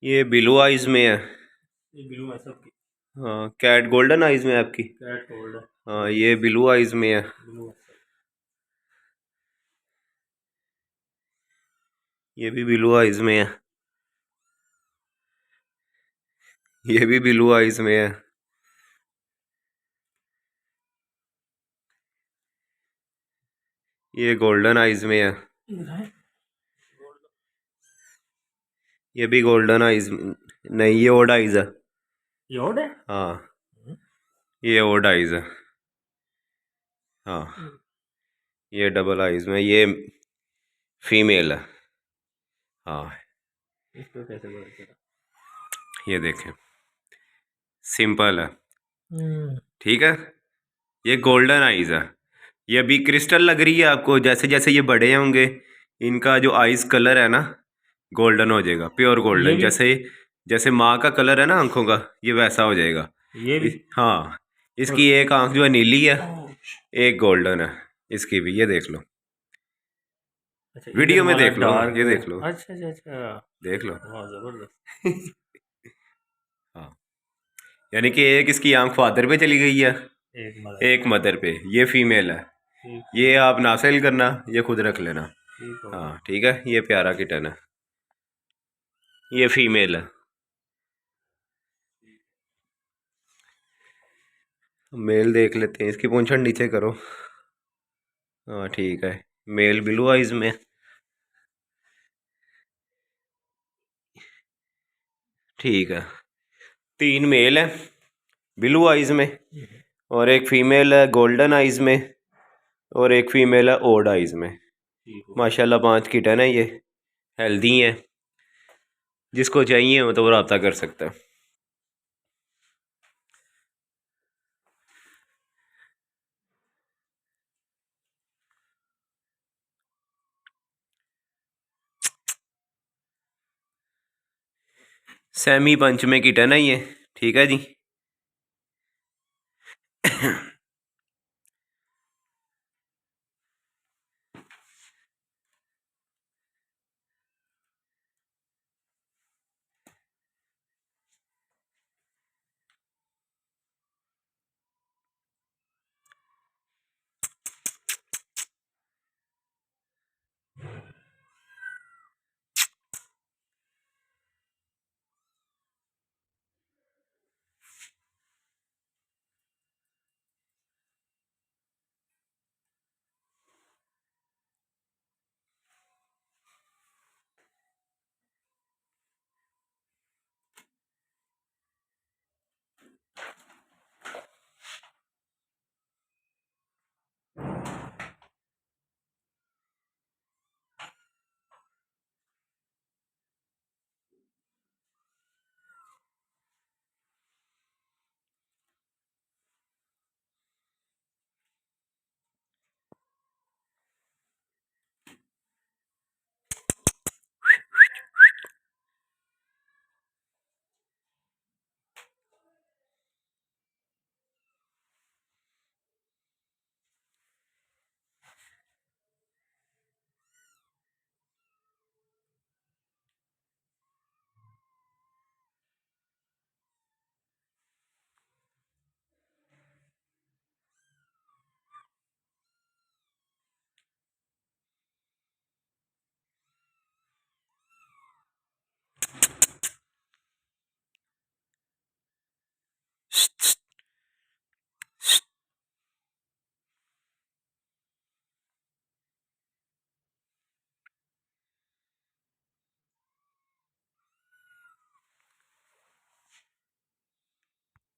ये blue eyes में है। ये ब्लू है सबकी। हाँ, कैट गोल्डन आइज में है आपकी। कैट गोल्ड है। हाँ, ये ब्लू आइज में है। ब्लू है सब। ये भी ब्लू आइज में है। ये भी ब्लू आइज में है। ये गोल्डन आइज में है। इधर है। ये भी गोल्डन आइज नहीं, ये ओड आइज है। ये ओड है। हाँ, ये ओड आइज है। हाँ, ये डबल आइज में, ये फीमेल है। हाँ, इसको कैसे बोल चला। ये देखें, सिंपल है। हम्म। ठीक है, ये गोल्डन आइज है। ये अभी क्रिस्टल लग रही है आपको, जैसे जैसे ये बड़े होंगे इनका जो आइज कलर है ना गोल्डन हो जाएगा, प्योर ये गोल्डन। भी। जैसे जैसे माँ का कलर है ना आंखों का, ये वैसा हो जाएगा। ये भी। हाँ, और इसकी एक आंख जो है नीली है, एक गोल्डन है। इसकी भी ये देख लो, अच्छा, इधर वीडियो में वाला देख लो, डार्क ये है। देख लो, अच्छा अच्छा अच्छा। देख लो। वाह जबरदस्त। हाँ, यानी कि एक इसकी आंख फादर पे चली गई है, एक मदर। एक मदर पे। ये फीमेल है। ठीक ये ठीक। आप ना सेल करना, ये खुद रख लेना। ठीक हो गया। हाँ ठीक है, ये प्यारा किटन है, ये फीमेल है। मेल देख लेते हैं, इसकी पूंछड़ नीचे करो। हाँ ठीक है, मेल ब्लू आइज में। ठीक है, 3 मेल है ब्लू आइज में, और एक फीमेल है गोल्डन आइज में, और एक फीमेल है ओड आइज में। ठीक हो गया। माशाल्लाह 5 किटन है ये, हेल्दी हैं। जिसको चाहिए हो तो वो रब्ता कर सकता है। सेमी पंच में किटन है ये। ठीक है जी।